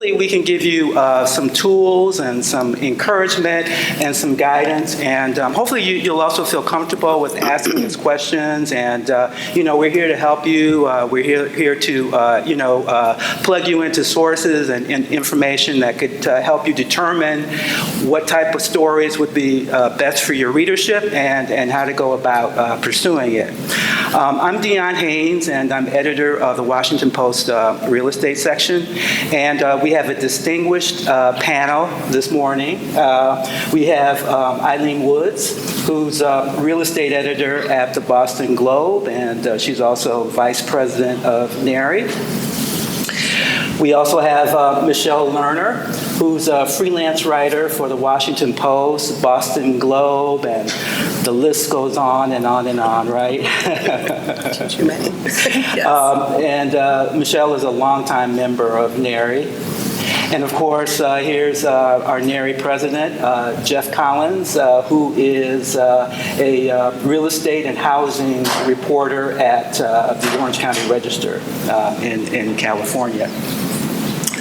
We can give you some tools and some encouragement and some guidance, and hopefully you'll also feel comfortable with asking us questions. And we're here to help you. We're here to plug you into sources and information that could help you determine what type of stories would be best for your readership and how to go about pursuing it. I'm Dion Haynes, and I'm editor of the Washington Post real estate section, and we have a distinguished panel this morning. We have Eileen Woods, who's real estate editor at the Boston Globe, and she's also vice president of NAREE. We also have Michele Lerner, who's a freelance writer for the Washington Post, Boston Globe, and the list goes on and on and on, right? Too many. Yes. And Michele is a longtime member of NAREE. And of course, here's our NAREE president, Jeff Collins, who is a real estate and housing reporter at the Orange County Register in California.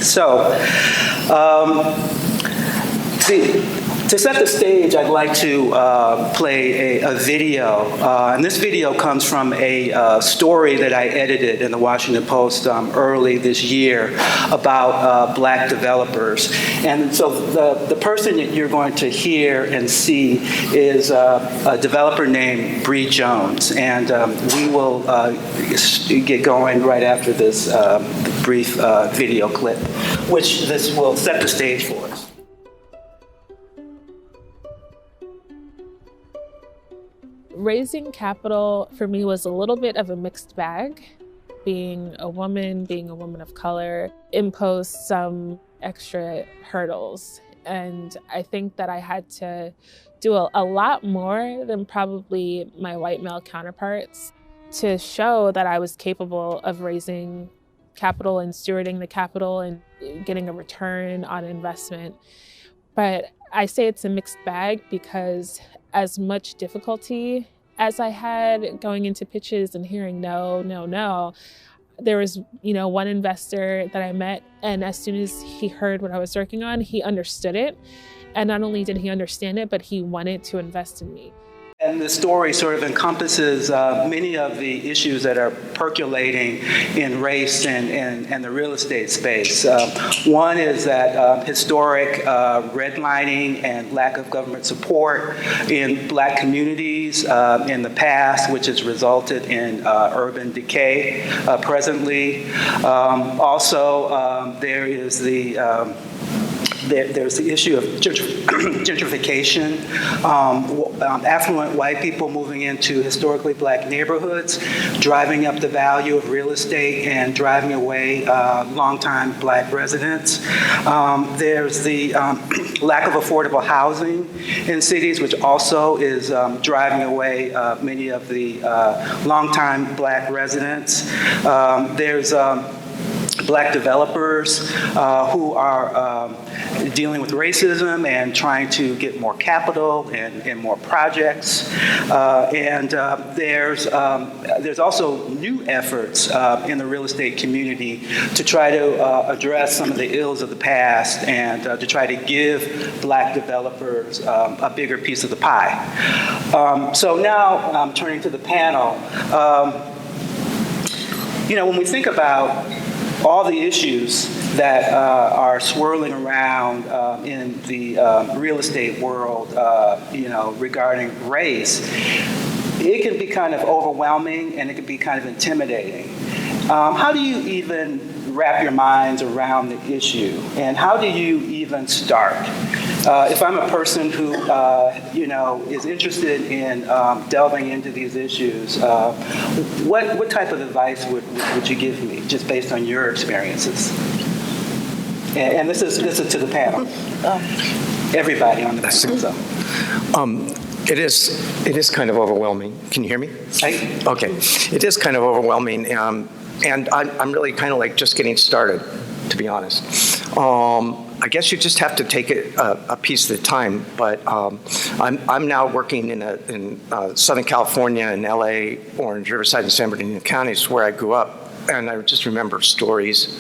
So, to set the stage, I'd like to play a video. And this video comes from a story that I edited in the Washington Post early this year about black developers. And so the person that you're going to hear and see is a developer named Bree Jones. And we will get going right after this brief video clip, which this will set the stage for us. Raising capital for me was a little bit of a mixed bag. Being a woman of color, imposed some extra hurdles. And I think that I had to do a lot more than probably my white male counterparts to show that I was capable of raising capital and stewarding the capital and getting a return on investment. But I say it's a mixed bag because as much difficulty as I had going into pitches and hearing no, there was, one investor that I met, and as soon as he heard what I was working on, he understood it. And not only did he understand it, but he wanted to invest in me. And the story sort of encompasses many of the issues that are percolating in race and the real estate space. One is that historic redlining and lack of government support in black communities in the past, which has resulted in urban decay presently. Also, there is there's the issue of gentrification, affluent white people moving into historically black neighborhoods, driving up the value of real estate and driving away longtime black residents. There's the lack of affordable housing in cities, which also is driving away many of the longtime black residents. There's black developers who are dealing with racism and trying to get more capital and more projects. There's also new efforts in the real estate community to try to address some of the ills of the past and to try to give black developers a bigger piece of the pie. So now, turning to the panel, when we think about all the issues that are swirling around in the real estate world, regarding race, it can be kind of overwhelming and it can be kind of intimidating. How do you even wrap your minds around the issue, and how do you even start? If I'm a person who, is interested in delving into these issues, what type of advice would you give me, just based on your experiences? And this is to the panel. Everybody on the panel. It is kind of overwhelming. Can you hear me? Okay. It is kind of overwhelming, and I'm really kind of like just getting started, to be honest. I guess you just have to take it a piece at a time. But I'm now working in Southern California, in LA, Orange, Riverside, and San Bernardino counties, where I grew up. and I just remember stories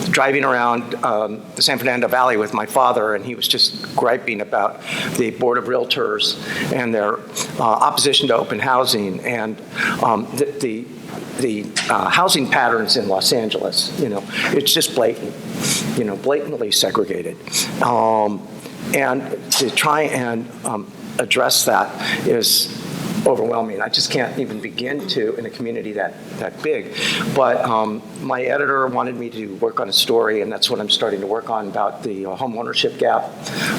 driving around the San Fernando Valley with my father, and he was just griping about the Board of Realtors and their opposition to open housing, and the housing patterns in Los Angeles. It's just blatant, blatantly segregated. And to try and address that is overwhelming. I just can't even begin to in a community that big. But my editor wanted me to work on a story, and that's what I'm starting to work on, about the home ownership gap.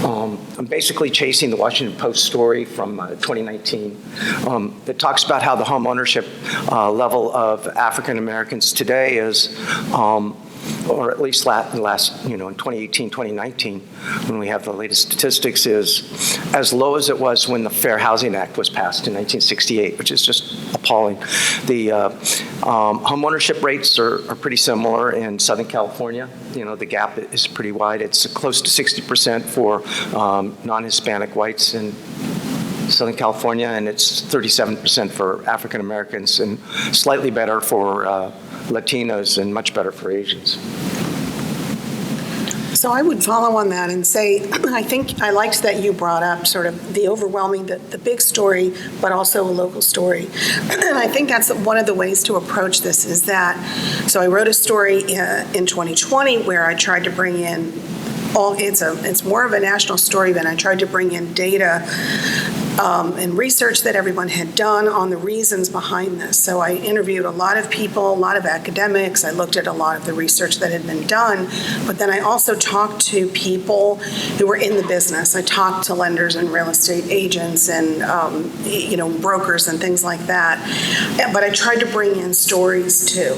I'm basically chasing the Washington Post story from 2019 that talks about how the home ownership level of African Americans today is, or at least in 2018, 2019, when we have the latest statistics, is as low as it was when the Fair Housing Act was passed in 1968, which is just appalling. The home ownership rates are pretty similar in Southern California. The gap is pretty wide. It's close to 60% for non-Hispanic whites in Southern California, and it's 37% for African Americans, and slightly better for Latinos and much better for Asians. So I would follow on that and say, I think I liked that you brought up sort of the overwhelming, the big story, but also a local story. And I think that's one of the ways to approach this is that, so I wrote a story in 2020 where I tried to bring in it's more of a national story, but I tried to bring in data and research that everyone had done on the reasons behind this. So I interviewed a lot of people, a lot of academics. I looked at a lot of the research that had been done, but then I also talked to people who were in the business. I talked to lenders and real estate agents and brokers and things like that. But I tried to bring in stories too.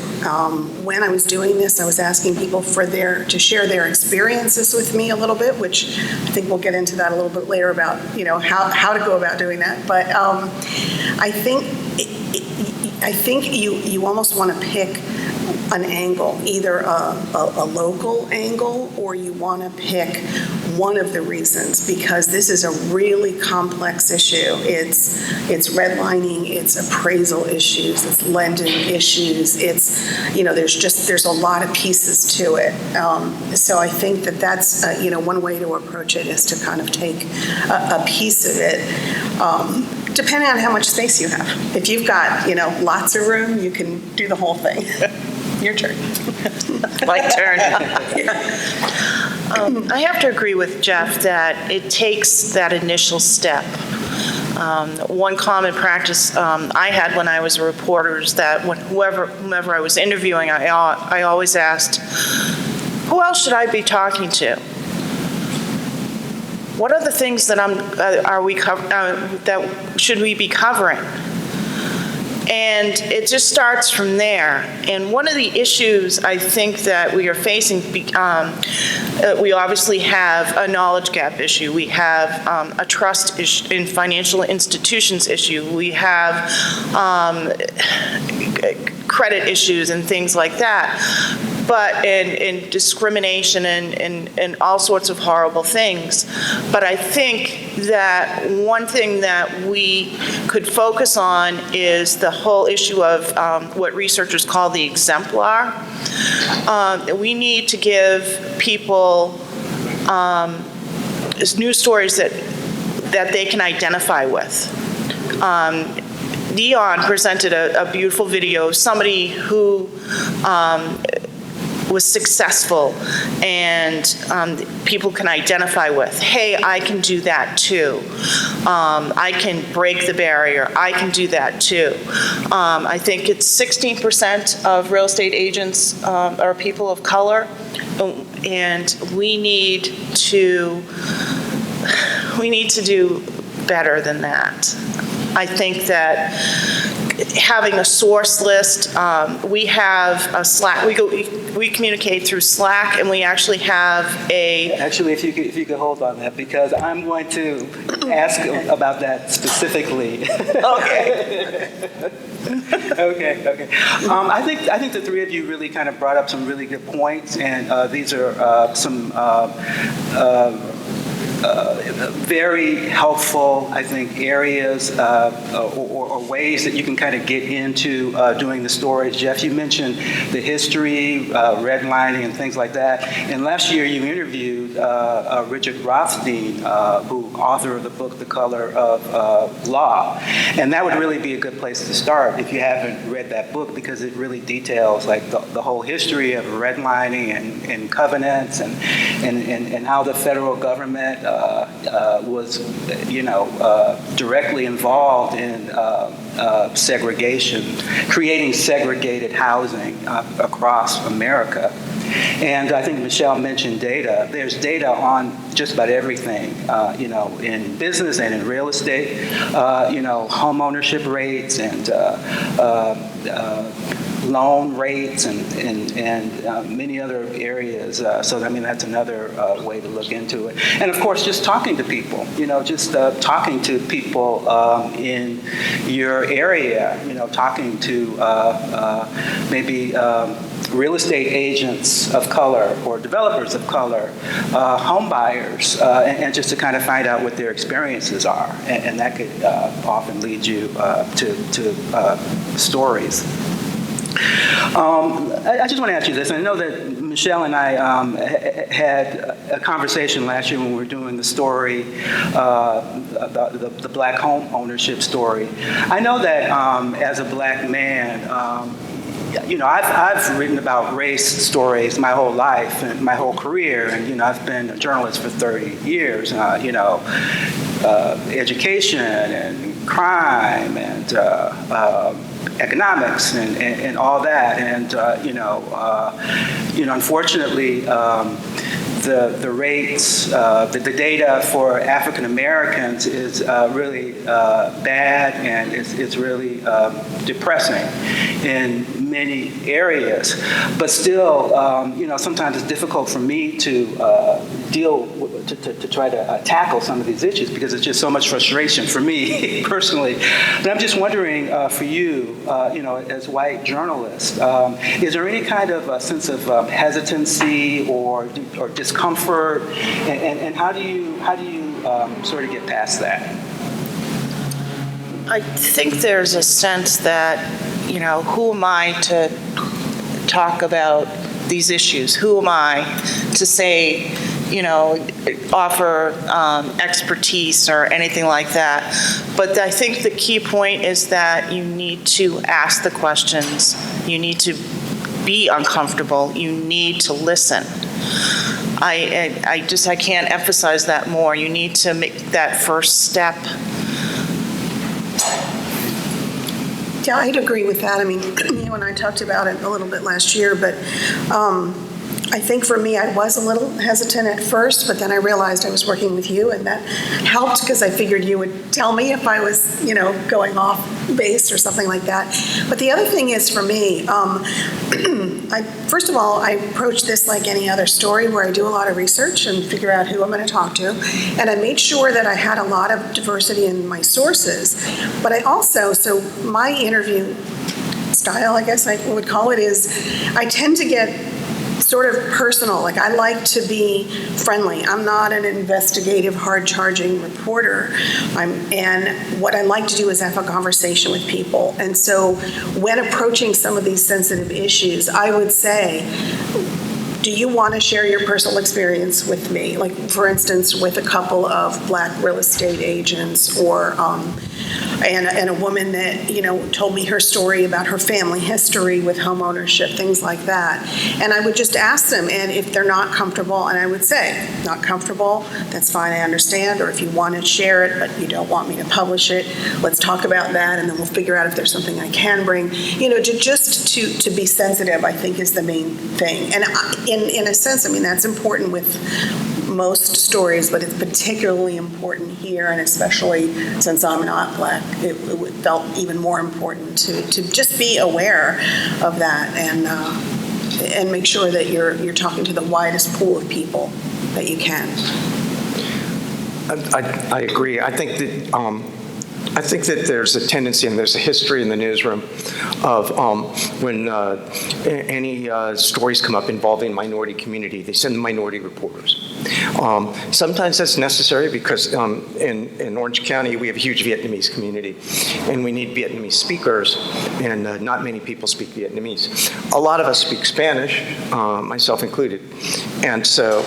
When I was doing this, I was asking people to share their experiences with me a little bit, which I think we'll get into that a little bit later about how to go about doing that. But I think you almost want to pick an angle, either a local angle, or you want to pick one of the reasons, because this is a really complex issue. It's redlining, it's appraisal issues, it's lending issues, it's there's a lot of pieces to it. So I think that's one way to approach it is to kind of take a piece of it. Depending on how much space you have. If you've got, lots of room, you can do the whole thing. Your turn. My turn. I have to agree with Jeff that it takes that initial step. One common practice I had when I was a reporter is that whomever I was interviewing, I always asked, who else should I be talking to? What are the things that that should we be covering? And it just starts from there. And one of the issues I think that we are facing, we obviously have a knowledge gap issue. We have a trust issue in financial institutions issue. We have credit issues and things like that. But in discrimination and all sorts of horrible things. But I think that one thing that we could focus on is the whole issue of what researchers call the exemplar. We need to give people news stories that they can identify with. Dion presented a beautiful video of somebody who was successful and people can identify with. Hey, I can do that too. I can break the barrier. I can do that too. I think it's 16% of real estate agents are people of color, and we need to do better than that. I think that having a source list, we have a Slack. We communicate through Slack, and we actually have a. Actually, if you could hold on that, because I'm going to ask about that specifically. Okay. Okay. I think the three of you really kind of brought up some really good points, and these are some very helpful, I think, areas or ways that you can kind of get into doing the stories. Jeff, you mentioned the history, redlining, and things like that. And last year you interviewed Richard Rothstein, who author of the book, The Color of Law. And that would really be a good place to start if you haven't read that book, because it really details like the whole history of redlining and covenants and how the federal government was, directly involved in segregation, creating segregated housing across America. And I think Michele mentioned data. There's data on just about everything, in business and in real estate, home ownership rates and loan rates and many other areas. So, that's another way to look into it. And, of course, just talking to people, talking to people in your area, talking to maybe real estate agents of color or developers of color, home buyers, and just to kind of find out what their experiences are. And that could often lead you to stories. I just want to ask you this. I know that Michele and I had a conversation last year when we were doing the story, the black home ownership story. I know that as a black man, I've written about race stories my whole life and my whole career, and I've been a journalist for 30 years. Education and crime and economics and all that, and unfortunately, the rates, the data for African Americans is really bad, and it's really depressing in many areas. But still, sometimes it's difficult for me to to try to tackle some of these issues, because it's just so much frustration for me personally. But I'm just wondering, for you, as white journalists, is there any kind of a sense of hesitancy or discomfort, and how do you sort of get past that? I think there's a sense that, who am I to talk about these issues? Who am I to say, offer expertise or anything like that? But I think the key point is that you need to ask the questions. You need to be uncomfortable. You need to listen. I can't emphasize that more. You need to make that first step. Yeah, I'd agree with that. You and I talked about it a little bit last year, but I think for me, I was a little hesitant at first, but then I realized I was working with you, and that helped, because I figured you would tell me if I was, going off base or something like that. But the other thing is, for me, first of all, I approach this like any other story, where I do a lot of research and figure out who I'm going to talk to. And I made sure that I had a lot of diversity in my sources. But I also, so my interview style, I guess I would call it, is I tend to get sort of personal. Like, I like to be friendly. I'm not an investigative, hard-charging reporter. And what I like to do is have a conversation with people. And so when approaching some of these sensitive issues, I would say, do you want to share your personal experience with me? Like, for instance, with a couple of black real estate agents, or and a woman that told me her story about her family history with home ownership, things like that. And I would just ask them, and if they're not comfortable, and I would say, not comfortable, that's fine, I understand. Or if you want to share it but you don't want me to publish it, let's talk about that, and then we'll figure out if there's something I can bring. To be sensitive, I think, is the main thing. And in a sense, that's important with most stories, but it's particularly important here, and especially since I'm not black, it felt even more important to just be aware of that, and make sure that you're talking to the widest pool of people that you can. I agree. I think that I think that there's a tendency, and there's a history in the newsroom of when any stories come up involving minority community, they send the minority reporters. Sometimes that's necessary because in Orange County, we have a huge Vietnamese community, and we need Vietnamese speakers, and not many people speak Vietnamese. A lot of us speak Spanish, myself included, and so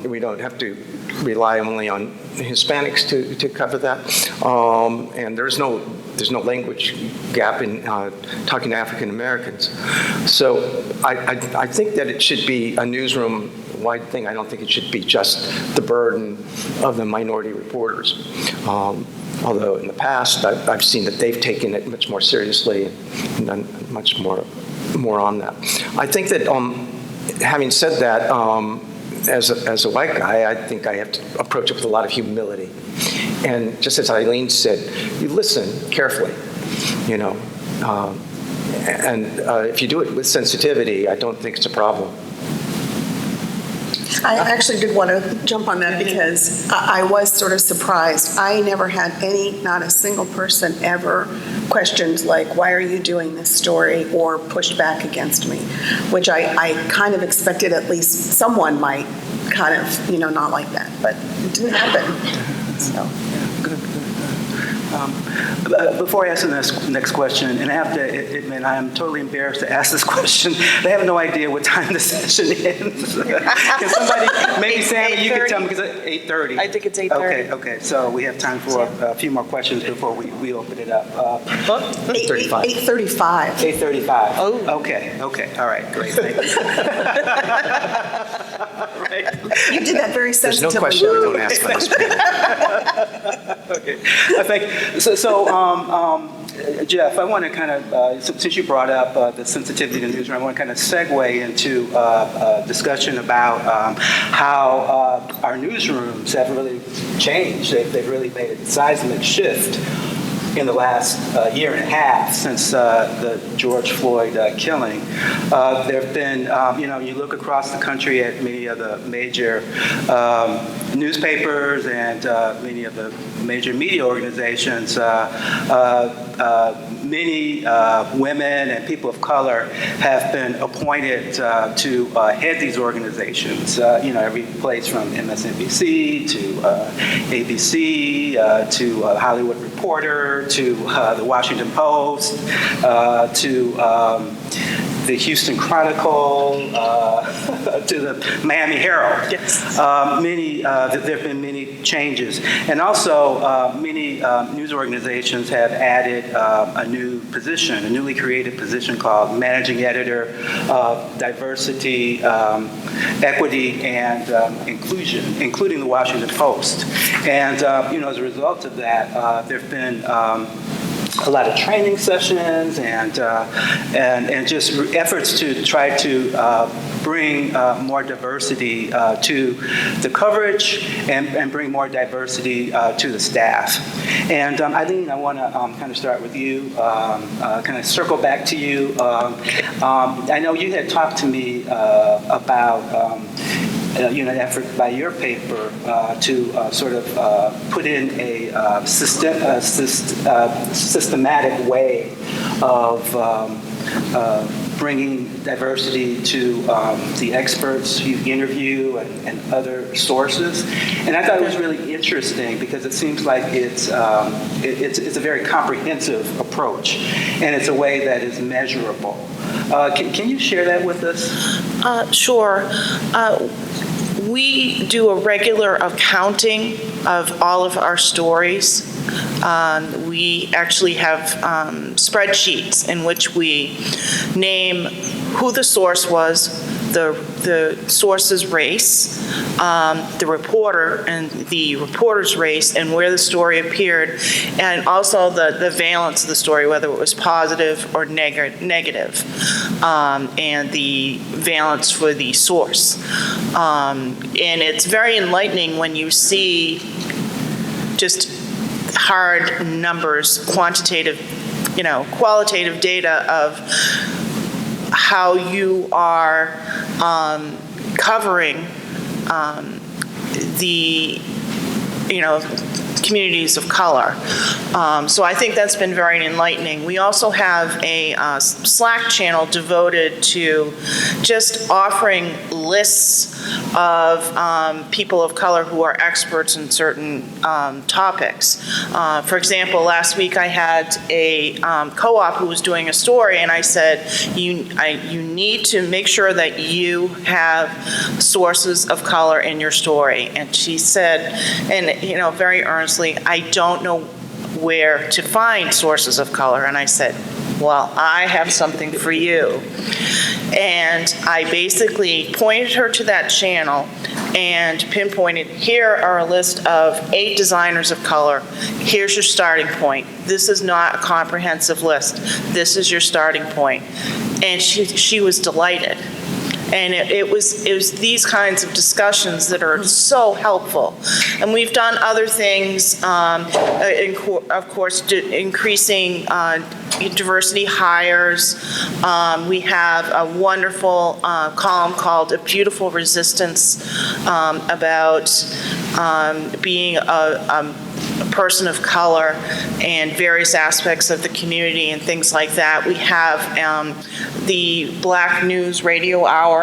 we don't have to rely only on Hispanics to cover that, and there's no language gap in talking to African Americans. So I think that it should be a newsroom-wide thing. I don't think it should be just the burden of the minority reporters. Although in the past I've seen that they've taken it much more seriously and done much more on that. I think that having said that. As a white guy, I think I have to approach it with a lot of humility. And just as Eileen said, you listen carefully, you know. If you do it with sensitivity, I don't think it's a problem. I actually did want to jump on that because I was sort of surprised. I never had not a single person ever questioned, like, why are you doing this story, or pushed back against me, which I kind of expected at least someone might kind of, not like that, but it didn't happen. So. Good. Before I ask the next question, and I have to admit, I am totally embarrassed to ask this question. I have no idea what time the session ends. Can somebody, maybe Sammy, you can tell me, because it's 8:30. I think it's 8:30. Okay, so we have time for a few more questions before we open it up. 8:35. 8:35. Oh. Okay, all right, great, thank you. Right. You did that very sensitively. There's no question we don't ask for this. Okay, thank you. So Jeff, I want to kind of, since you brought up the sensitivity to the newsroom, I want to kind of segue into a discussion about how our newsrooms have really changed. They've really made a seismic shift in the last year and a half since the George Floyd killing. There have been, you look across the country at many of the major newspapers and many of the major media organizations, many women and people of color have been appointed to head these organizations. Every place from MSNBC to ABC to Hollywood Reporter to the Washington Post to the Houston Chronicle to the Miami Herald. Yes. There have been many changes, and also many news organizations have added a newly created position called Managing Editor of Diversity, Equity, and Inclusion, including the Washington Post. And as a result of that, there have been a lot of training sessions and just efforts to try to bring more diversity to the coverage and bring more diversity to the staff. And Eileen, I want to kind of start with you, kind of circle back to you. I know you had talked to me about an effort by your paper to sort of put in a systematic way of bringing diversity to the experts you interview and other sources. And I thought it was really interesting because it seems like it's a very comprehensive approach, and it's a way that is measurable. Can you share that with us? Sure. We do a regular accounting of all of our stories. We actually have spreadsheets in which we name who the source was, the source's race, the reporter and the reporter's race, and where the story appeared, and also the valence of the story, whether it was positive or negative, and the valence for the source. And it's very enlightening when you see just hard numbers, qualitative data of how you are communities of color. So I think that's been very enlightening. We also have a Slack channel devoted to just offering lists of people of color who are experts in certain topics. For example, last week I had a co-op who was doing a story, and I said, you need to make sure that you have sources of color in your story. And she said, and very earnestly, I don't know where to find sources of color. And I said, well, I have something for you. And I basically pointed her to that channel and pinpointed, here are a list of 8 designers of color. Here's your starting point. This is not a comprehensive list. This is your starting point. And she was delighted. And it was these kinds of discussions that are so helpful. And we've done other things, of course, increasing diversity hires. We have a wonderful column called A Beautiful Resistance about being a person of color and various aspects of the community and things like that. We have the Black News Radio Hour.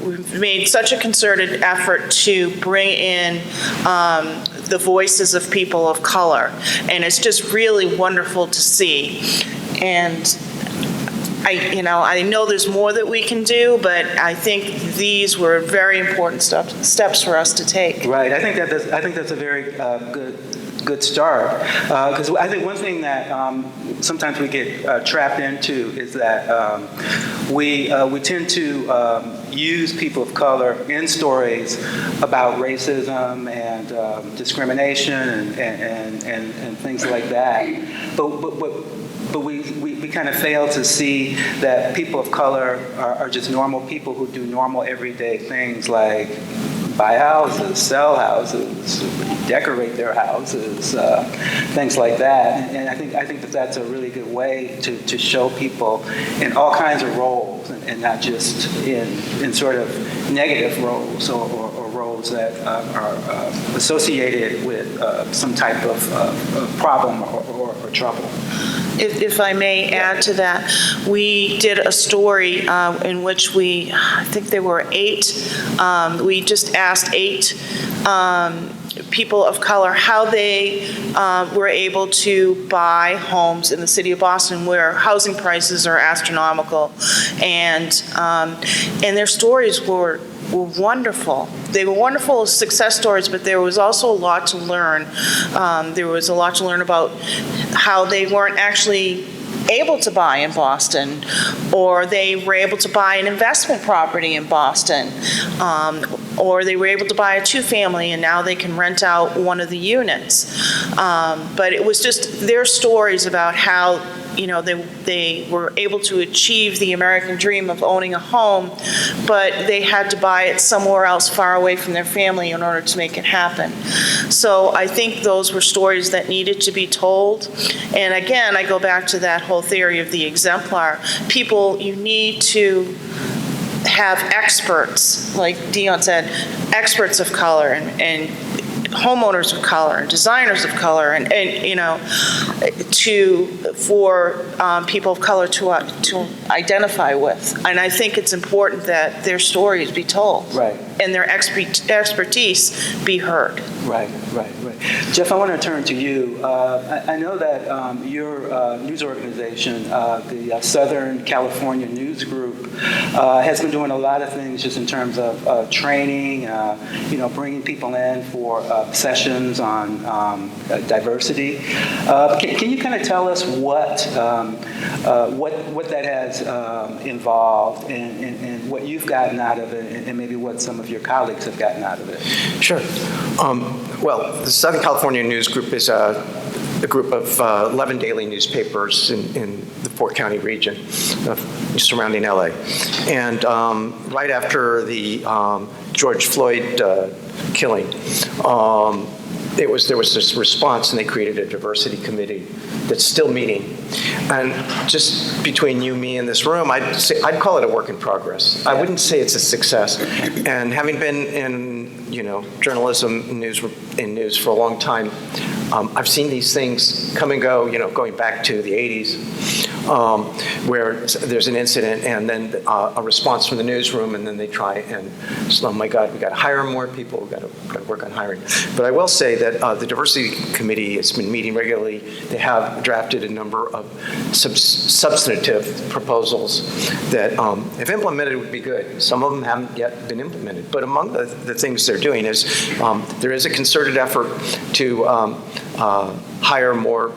We've made such a concerted effort to bring in the voices of people of color, and it's just really wonderful to see. And I know there's more that we can do, but I think these were very important steps for us to take. Right. I think that's a very good start, because I think one thing that sometimes we get trapped into is that we tend to use people of color in stories about racism and discrimination and things like that, but we kind of fail to see that people of color are just normal people who do normal everyday things like buy houses, sell houses, decorate their houses, things like that. And I think that that's a really good way to show people in all kinds of roles and not just in sort of negative roles or roles that are associated with some type of problem or trouble. If I may add to that, we did a story in which I think there were 8, we just asked 8 people of color how they were able to buy homes in the city of Boston where housing prices are astronomical, and their stories were wonderful. They were wonderful success stories, but there was also a lot to learn. There was a lot to learn about how they weren't actually able to buy in Boston, or they were able to buy an investment property in Boston, or they were able to buy a 2-family and now they can rent out one of the units. But it was just their stories about how they were able to achieve the American dream of owning a home, but they had to buy it somewhere else far away from their family in order to make it happen. So I think those were stories that needed to be told. And again, I go back to that whole theory of the exemplar. People, you need to have experts, like Dion said, experts of color and homeowners of color and designers of color and for people of color to identify with. And I think it's important that their stories be told. Right. And their expertise be heard. Right. Jeff, I want to turn to you. I know that your news organization, the Southern California News Group, has been doing a lot of things just in terms of training, bringing people in for sessions on diversity. Can you kind of tell us what that has involved and what you've gotten out of it, and maybe what some of your colleagues have gotten out of it? Sure. Well, the Southern California News Group is a group of 11 daily newspapers in the 4-county region surrounding LA. And right after the George Floyd killing, there was this response, and they created a diversity committee that's still meeting. And just between you, me, and this room, I'd call it a work in progress. I wouldn't say it's a success. And having been in, journalism, news for a long time, I've seen these things come and go, going back to the 80s, where there's an incident and then a response from the newsroom, and then they try and, oh my God, we got to hire more people, we got to work on hiring. But I will say that the diversity committee has been meeting regularly. They have drafted a number of substantive proposals that, if implemented, would be good. Some of them haven't yet been implemented. But among the things they're doing is there is a concerted effort to hire more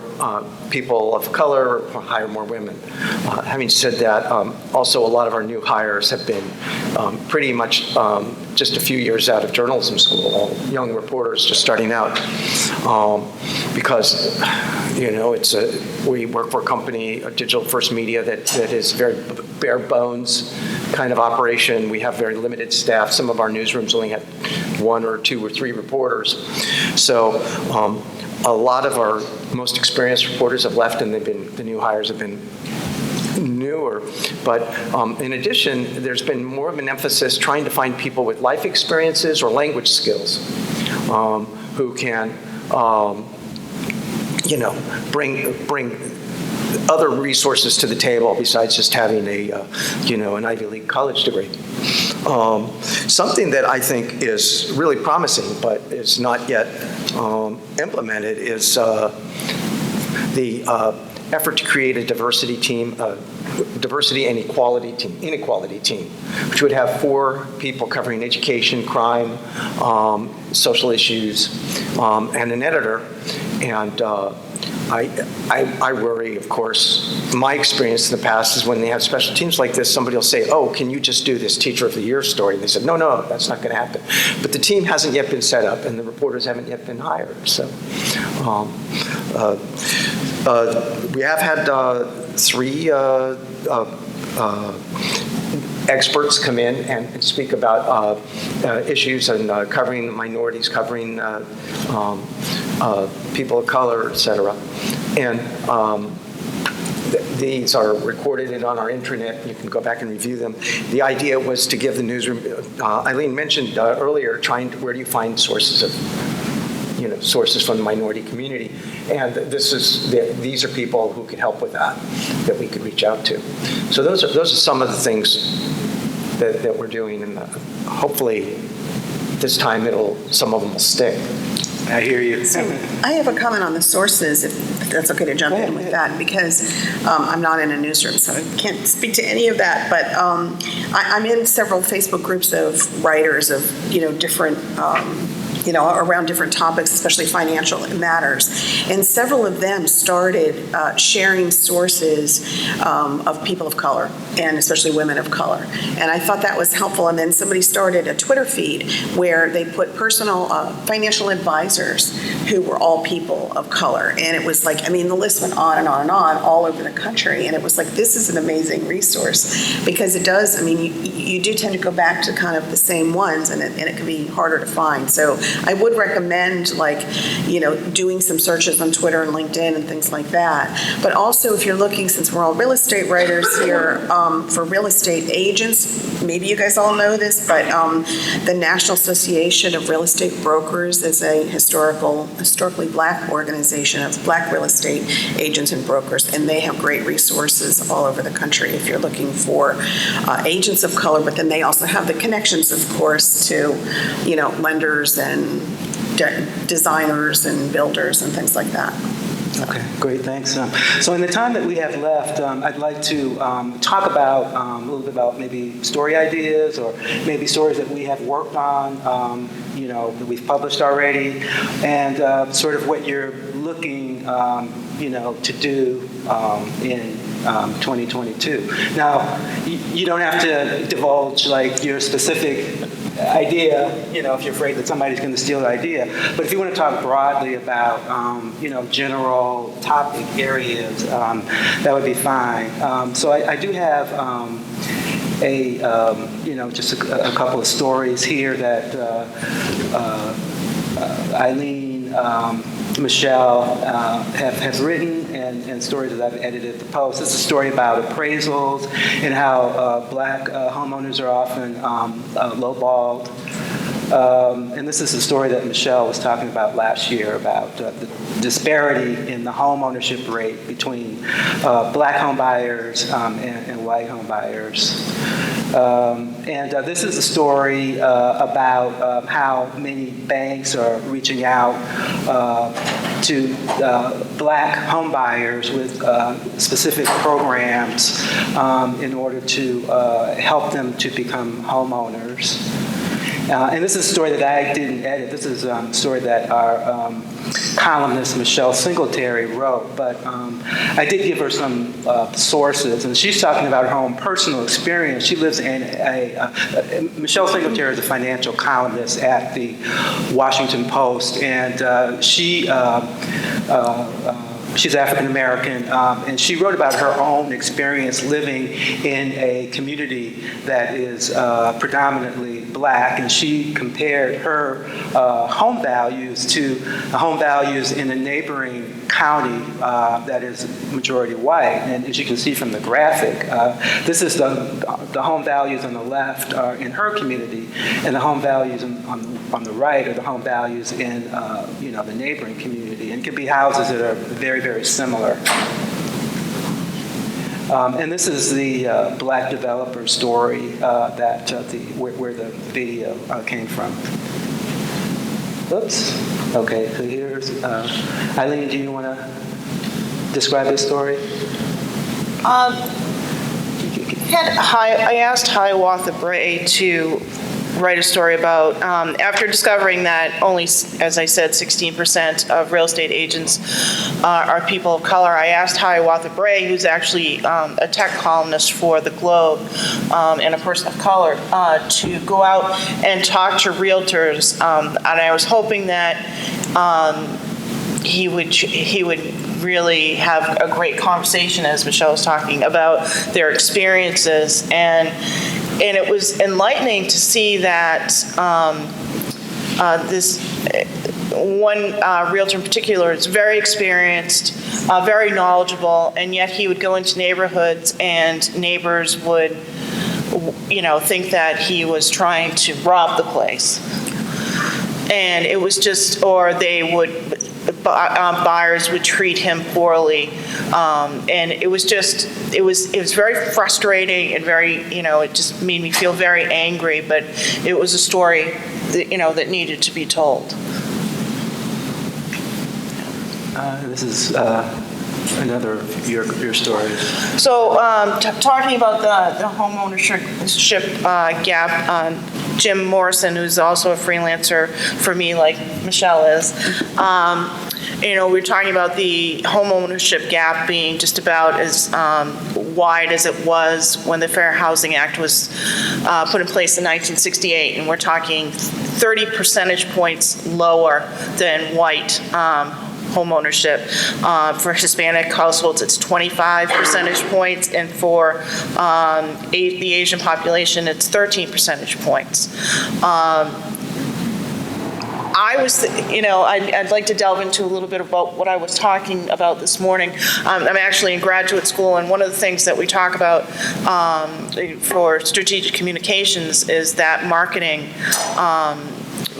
people of color, or hire more women. Having said that, also a lot of our new hires have been pretty much just a few years out of journalism school, all young reporters just starting out, because we work for a company, a digital first media that is very bare bones kind of operation. We have very limited staff. Some of our newsrooms only have 1 or 2 or 3 reporters. So a lot of our most experienced reporters have left, and the new hires have been newer. But in addition, there's been more of an emphasis trying to find people with life experiences or language skills who can, bring other resources to the table besides just having an Ivy League college degree. Something that I think is really promising, but is not yet implemented, is the effort to create a diversity team, diversity and inequality team, which would have 4 people covering education, crime, social issues, and an editor. And I worry, of course, my experience in the past is when they have special teams like this, somebody will say, oh, can you just do this Teacher of the Year story? And they said, no, that's not going to happen. But the team hasn't yet been set up, and the reporters haven't yet been hired. So we have had 3 experts come in and speak about issues and covering minorities, covering people of color, et cetera. And these are recorded and on our intranet. You can go back and review them. The idea was to give the newsroom, Eileen mentioned earlier, where do you find sources of, sources from the minority community. And these are people who can help with that we could reach out to. So those are some of the things that we're doing, and hopefully this time some of them will stick. I hear you. So I have a comment on the sources, if that's okay to jump in with that, because I'm not in a newsroom, so I can't speak to any of that. But I'm in several Facebook groups of writers of different. Around different topics, especially financial matters. And several of them started sharing sources of people of color, and especially women of color. And I thought that was helpful. And then somebody started a Twitter feed where they put personal financial advisors who were all people of color. And it was like, the list went on and on and on all over the country. And it was like, this is an amazing resource, because it does, you do tend to go back to kind of the same ones, and it can be harder to find. So I would recommend, doing some searches on Twitter and LinkedIn and things like that. But also, if you're looking, since we're all real estate writers here, for real estate agents, maybe you guys all know this, but the National Association of Real Estate Brokers is a historically black organization of black real estate agents and brokers, and they have great resources all over the country if you're looking for agents of color. But then they also have the connections, of course, to lenders and designers and builders and things like that. Okay, great, thanks. So in the time that we have left, I'd like to talk about a little bit about maybe story ideas, or maybe stories that we have worked on, that we've published already, and sort of what you're looking, to do in 2022. Now, you don't have to divulge your specific idea, if you're afraid that somebody's going to steal the idea. But if you want to talk broadly about, general topic areas, that would be fine. So I do have just a couple of stories here that Eileen Michele have written, and stories that I've edited at the Post. This is a story about appraisals and how black homeowners are often lowballed. And this is a story that Michele was talking about last year about the disparity in the home ownership rate between black home buyers and white home buyers. And this is a story about how many banks are reaching out to black home buyers with specific programs in order to help them to become homeowners. And this is a story that I didn't edit. This is a story that our columnist, Michele Singletary, wrote. But I did give her some sources. And she's talking about her own personal experience. She lives in Michele Singletary is a financial columnist at the Washington Post. And she's African American, and she wrote about her own experience living in a community that is predominantly black, and she compared her home values to home values in a neighboring county that is majority white. And as you can see from the graphic, this is the home values on the left are in her community, and the home values on the right are the home values in the neighboring community. And it could be houses that are very, very similar. And this is the black developer story that where the video came from. Oops. Okay, so here's Eileen. Do you want to describe this story? I asked Hiawatha Bray to write a story about, after discovering that only, as I said, 16% of real estate agents are people of color, I asked Hiawatha Bray, who's actually a tech columnist for The Globe and a person of color, to go out and talk to realtors. And I was hoping that he would really have a great conversation, as Michele was talking about their experiences, and it was enlightening to see that this one realtor in particular is very experienced, very knowledgeable, and yet he would go into neighborhoods and neighbors would, think that he was trying to rob the place. And it was just, or they would, buyers would treat him poorly, and it was very frustrating and very, it just made me feel very angry. But it was a story that, that needed to be told. This is another of your stories. So, talking about the home ownership gap, Jim Morrison, who's also a freelancer for me, like Michele is, we were talking about the home ownership gap being just about as wide as it was when the Fair Housing Act was put in place in 1968, and we're talking 30 percentage points lower than white home ownership. For Hispanic households, it's 25 percentage points, and for the Asian population, it's 13 percentage points. I'd like to delve into a little bit about what I was talking about this morning. I'm actually in graduate school, and one of the things that we talk about for strategic communications is that marketing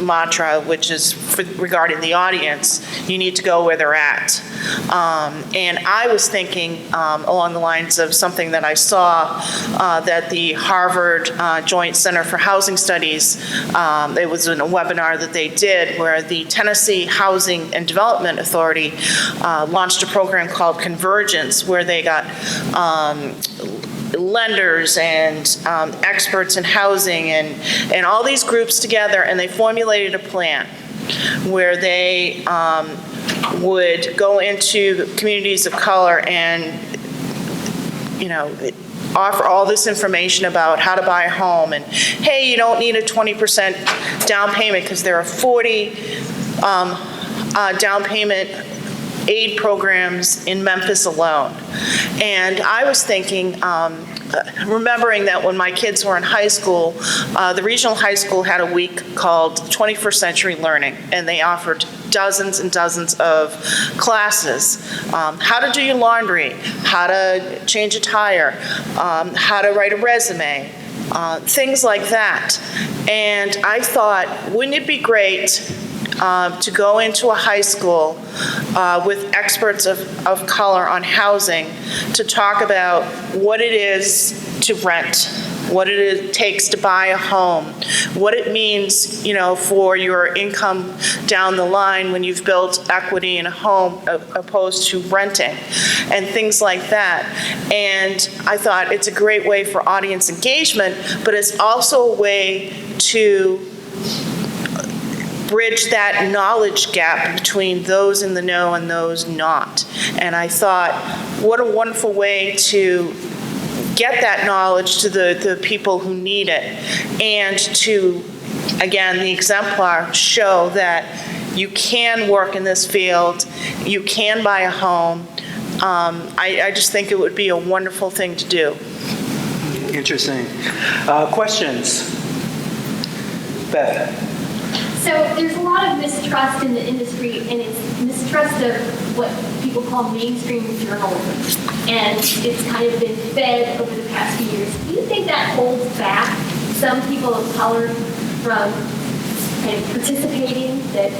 mantra, which is regarding the audience. You need to go where they're at. And I was thinking along the lines of something that I saw that the Harvard Joint Center for Housing Studies, it was in a webinar that they did where the Tennessee Housing and Development Authority launched a program called Convergence, where they got lenders and experts in housing and all these groups together, and they formulated a plan where they would go into communities of color and offer all this information about how to buy a home, and hey, you don't need a 20% down payment because there are 40 down payment aid programs in Memphis alone. And I was thinking, remembering that when my kids were in high school, the regional high school had a week called 21st Century Learning, and they offered dozens and dozens of classes. How to do your laundry, how to change a tire, how to write a resume, things like that. And I thought, wouldn't it be great to go into a high school with experts of color on housing to talk about what it is to rent, what it takes to buy a home, what it means, for your income down the line when you've built equity in a home opposed to renting, and things like that. And I thought it's a great way for audience engagement, but it's also a way to bridge that knowledge gap between those in the know and those not. And I thought, what a wonderful way to get that knowledge to the people who need it, and to, again, the exemplar show that you can work in this field, you can buy a home. I just think it would be a wonderful thing to do. Interesting. Questions? Beth? So there's a lot of mistrust in the industry, and it's mistrust of what people call mainstream journalism. And it's kind of been fed over the past few years. Do you think that holds back some people of color from kind of participating, that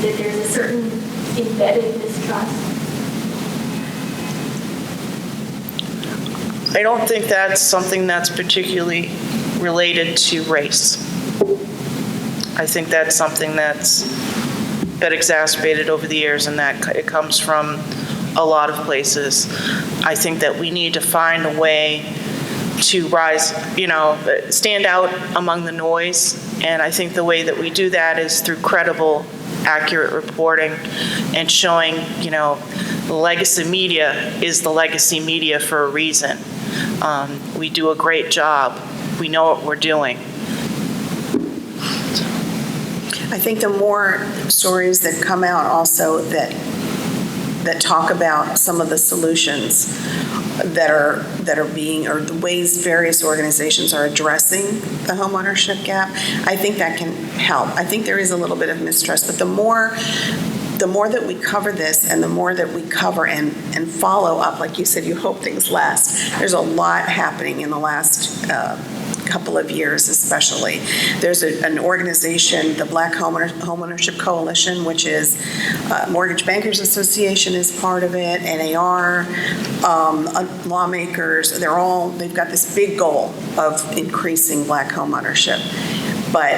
there's a certain embedded mistrust? I don't think that's something that's particularly related to race. I think that's something that's been exacerbated over the years, and that it comes from a lot of places. I think that we need to find a way to rise, stand out among the noise, and I think the way that we do that is through credible, accurate reporting and showing, legacy media is the legacy media for a reason. We do a great job. We know what we're doing. I think the more stories that come out also that talk about some of the solutions that are being, or the ways various organizations are addressing the homeownership gap, I think that can help. I think there is a little bit of mistrust, but the more that we cover this, and the more that we cover and follow up, like you said, you hope things last. There's a lot happening in the last couple of years, especially. There's an organization, the Black Homeownership Coalition, which is Mortgage Bankers Association is part of it, NAR, lawmakers. They've got this big goal of increasing Black homeownership, but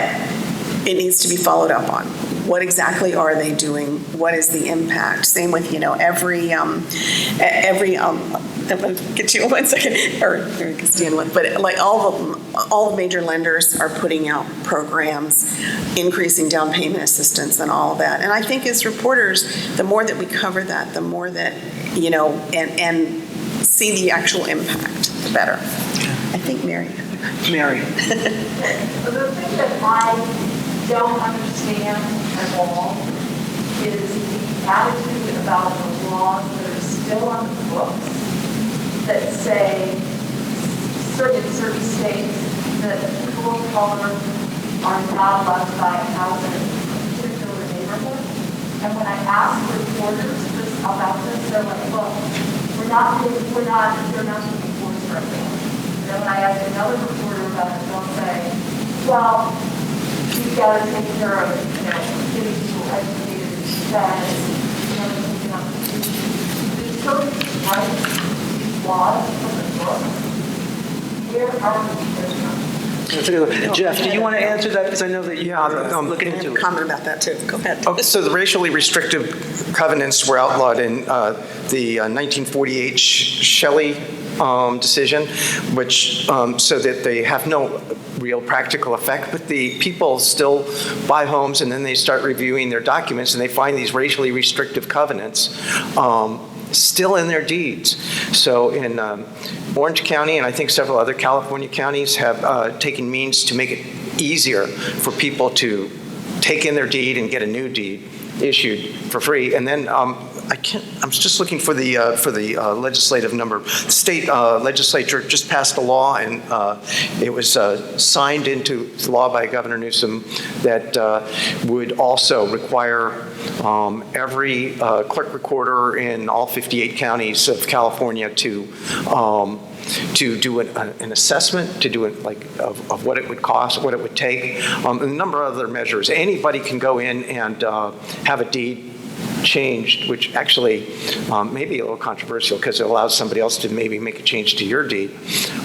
it needs to be followed up on. What exactly are they doing? What is the impact? Same with, every I'll get you in 1 second, or Dion one, but like all the major lenders are putting out programs, increasing down payment assistance and all of that. And I think as reporters, the more that we cover that, the more that, and see the actual impact, the better. I think Mary. Mary. The thing that I don't understand at all is the attitude about the laws that are still on the books that say in certain states that people of color are not allowed to buy a house in a particular neighborhood. And when I ask reporters about this, they're like, well, they're not being forced right now. And then when I ask another reporter about it, they'll say, well, you've got to take care of, getting people educated, that, the church rights, these laws from the book, where are we? Jeff, do you want to answer that? Because I know that you're looking into it. Comment about that too. Go ahead. Okay, so the racially restrictive covenants were outlawed in the 1948 Shelley decision, which so that they have no real practical effect, but the people still buy homes, and then they start reviewing their documents, and they find these racially restrictive covenants still in their deeds. So in Orange County, and I think several other California counties, have taken means to make it easier for people to take in their deed and get a new deed issued for free. And then I'm just looking for the legislative number. The state legislature just passed a law, and it was signed into law by Governor Newsom that would also require every clerk recorder in all 58 counties of California to do an assessment, to do it of what it would cost, what it would take, and a number of other measures. Anybody can go in and have a deed changed, which actually may be a little controversial because it allows somebody else to maybe make a change to your deed.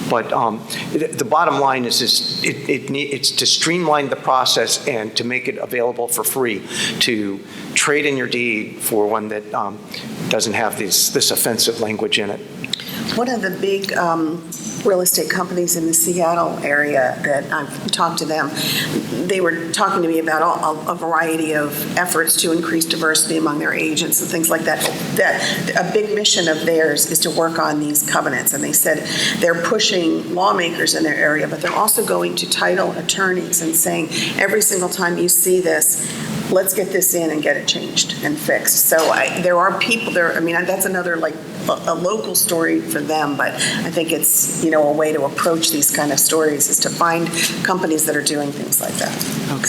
But the bottom line is it's to streamline the process and to make it available for free to trade in your deed for one that doesn't have this offensive language in it. One of the big real estate companies in the Seattle area that I've talked to them, they were talking to me about a variety of efforts to increase diversity among their agents and things like that. That a big mission of theirs is to work on these covenants. And they said they're pushing lawmakers in their area, but they're also going to title attorneys and saying, every single time you see this, let's get this in and get it changed and fixed. So there are people there. I mean, that's another a local story for them, but I think it's, a way to approach these kind of stories is to find companies that are doing things like that. Okay.